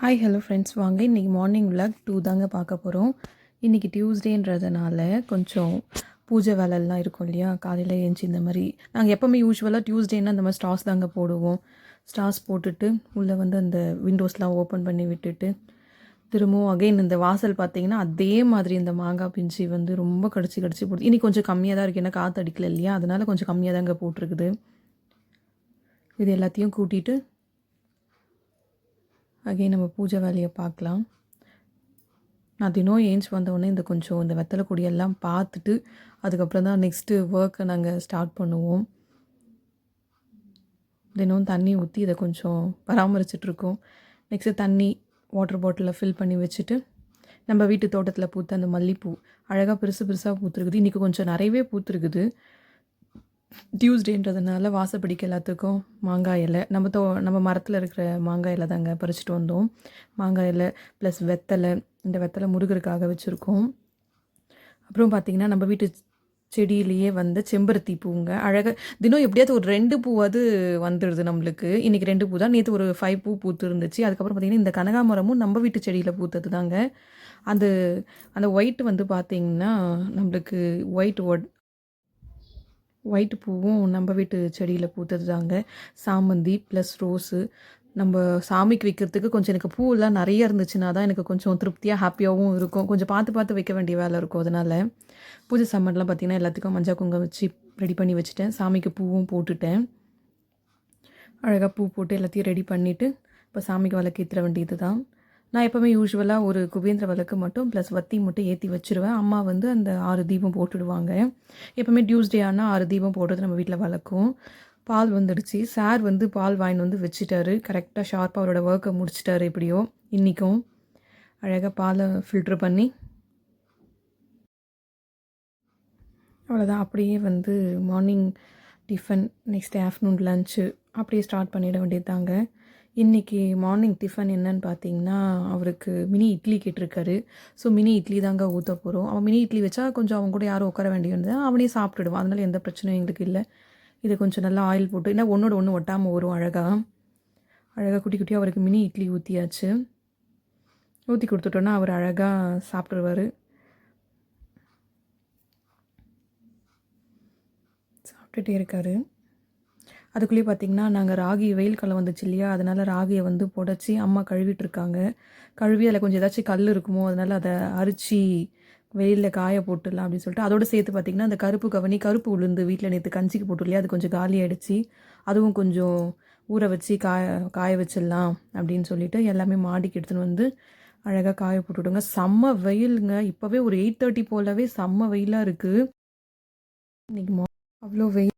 Hi hello friends, வாங்க இன்றைக்கி morning vlog 2 தாங்க பார்க்க போகிறோம். இன்றைக்கி டியூஸ்டேன்றதுனால கொஞ்சம் பூஜை வேலைலாம் இருக்கும் இல்லையா, காலையில் எழுந்துச்சி இந்த மாதிரி நாங்கள் எப்போவுமே யூஸ்வலாக டியூஸ்டேன்னா இந்த மாதிரி ஸ்டார்ஸ் தாங்க போடுவோம். ஸ்டார்ஸ் போட்டுட்டு உள்ளே வந்து அந்த விண்டோஸ்லாம் ஓப்பன் பண்ணி விட்டுட்டு திரும்பவும் அகைன் இந்த வாசல் பார்த்தீங்கன்னா அதே மாதிரி இந்த மாங்காய் பிஞ்சு வந்து ரொம்ப கடிச்சு போட்டு இன்றைக்கி கொஞ்சம் கம்மியாக தான் இருக்குது, ஏன்னா காற்று அடிக்கல இல்லையா, அதனால் கொஞ்சம் கம்மியாக தாங்க போட்டிருக்குது. இது எல்லாத்தையும் கூட்டிகிட்டு அகைன் நம்ம பூஜை வேலையை பார்க்கலாம். நான் தினம் ஏஞ்சி வந்தவுடனே இந்த கொஞ்சம் இந்த வெத்தலை கொடியெல்லாம் பார்த்துட்டு அதுக்கப்புறம் தான் நெக்ஸ்ட்டு ஒர்க்கை நாங்கள் ஸ்டார்ட் பண்ணுவோம். தினம் தண்ணி ஊற்றி இதை கொஞ்சம் பராமரிச்சிட்ருக்கோம். நெக்ஸ்ட்டு தண்ணி வாட்டர் பாட்டிலில் ஃபில் பண்ணி வச்சுட்டு நம்ம வீட்டு தோட்டத்தில் பூத்த அந்த மல்லிப்பூ அழகாக பெருசாக பூத்துருக்குது. இன்றைக்கி கொஞ்சம் நிறையவே பூத்துருக்குது. டியூஸ்டேன்றதுனால வாசப்படிக்கு எல்லாத்துக்கும் மாங்காய் இலை நம்ம மரத்தில் இருக்கிற மாங்காய் இலை தாங்க பறிச்சிட்டு வந்தோம். மாங்காய் இலை ப்ளஸ் வெத்தலை, இந்த வெத்தலை முருகருக்காக வச்சுருக்கோம். அப்புறம் பார்த்திங்கன்னா நம்ம வீட்டு செடியிலேயே வந்து செம்பருத்தி பூங்க அழகாக தினம் எப்படியாவது ஒரு 2 பூவாவது வந்துடுது நம்மளுக்கு. இன்றைக்கி 2 பூ தான், நேற்று ஒரு 5 பூ பூத்து இருந்துச்சு. அதுக்கப்புறம் பார்த்திங்கன்னா இந்த கனகாமரமும் நம்ம வீட்டு செடியில் பூத்தது தாங்க. அந்த அந்த ஒயிட் வந்து பார்த்திங்கன்னா நம்மளுக்கு ஒயிட் பூவும் நம்ம வீட்டு செடியில் பூத்தது தாங்க. சாமந்தி ப்ளஸ் ரோஸு நம்ம சாமிக்கு வைக்கிறதுக்கு கொஞ்சம் எனக்கு பூவெல்லாம் நிறைய இருந்துச்சுன்னா தான் எனக்கு கொஞ்சம் திருப்தியாக ஹாப்பியாகவும் இருக்கும். கொஞ்சம் பார்த்து வைக்க வேண்டிய வேலை இருக்கும். அதனால் பூஜை சாமான்லாம் பார்த்திங்கன்னா எல்லாத்துக்கும் மஞ்சள் குங்குமம் வச்சு ரெடி பண்ணி வச்சுட்டேன். சாமிக்கு பூவும் போட்டுட்டேன். அழகாக பூ போட்டு எல்லாத்தையும் ரெடி பண்ணிவிட்டு இப்போ சாமிக்கு விளக்கு ஏற்ற வேண்டியது தான். நான் எப்போவுமே யூஸ்வலாக ஒரு குபேந்திர விளக்கு மட்டும் ப்ளஸ் வத்தி மட்டும் ஏற்றி வச்சுருவேன். அம்மா வந்து அந்த 6 தீபம் போட்டுடுவாங்க. எப்போவுமே டியூஸ்டே ஆனால் 6 தீபம் போடுறது நம்ம வீட்டில் வளர்க்கும். பால் வந்துடுச்சு. சார் வந்து பால் வாங்கிட்டு வந்து வச்சுட்டாரு. கரெக்டாக ஷார்ப்பாக அவரோட ஒர்க்கை முடிச்சிட்டாரு. எப்படியோ இன்றைக்கும் அழகாக பாலை ஃபில்ட்ரு பண்ணி அவ்வளோதான். அப்படியே வந்து morning tiffin, next afternoon lunch அப்படியே ஸ்டார்ட் பண்ணிட வேண்டியது தாங்க. இன்றைக்கி மார்னிங் டிஃபன் என்னன்னு பார்த்தீங்கன்னா, அவருக்கு மினி இட்லி கேட்டிருக்காரு. ஸோ மினி இட்லி தாங்க ஊற்ற போகிறோம். அவன் மினி இட்லி வச்சா கொஞ்சம் அவங்க கூட யாரும் உட்கார வேண்டியிருந்தது, அவனே சாப்பிட்டுடுவான். அதனால் எந்த பிரச்சனையும் எங்களுக்கு இல்லை. இதை கொஞ்சம் நல்லா ஆயில் போட்டு ஏன்னா ஒன்றோட ஒன்று ஒட்டாமல் வரும். அழகாக குட்டி குட்டியாக அவருக்கு மினி இட்லி ஊற்றியாச்சு. ஊற்றி கொடுத்துட்டோன்னா அவர் அழகாக சாப்பிட்ருவார். சாப்பிட்டுட்டே இருக்கார். அதுக்குள்ளேயே பார்த்திங்கன்னா நாங்கள் ராகி வெயில் காலம் வந்துச்சு இல்லையா, அதனால் ராகியை வந்து புடச்சி அம்மா கழுவிட்டுருக்காங்க. கழுவி அதில் கொஞ்சம் ஏதாச்சும் கல் இருக்குமோ, அதனால் அதை அரிச்சு வெயிலில் காய போட்டுடலாம் அப்படின்னு சொல்லிட்டு அதோடு சேர்த்து பார்த்திங்கன்னா அந்த கருப்பு உளுந்து வீட்டில் நேற்று கஞ்சிக்கு போட்டு இல்லையா, அது கொஞ்சம் காலி ஆகிடுச்சு. அதுவும் கொஞ்சம் ஊற வச்சு காய வச்சிடலாம் அப்படின்னு சொல்லிட்டு எல்லாமே மாடிக்கு எடுத்துன்னு வந்து அழகாக காய போட்டுவிடுங்க. செம்ம வெயிலுங்க. இப்போவே ஒரு 8:30 போலவே செம்ம வெயிலாக இருக்குது. இன்றைக்கி அவ்வளோ வெயில்.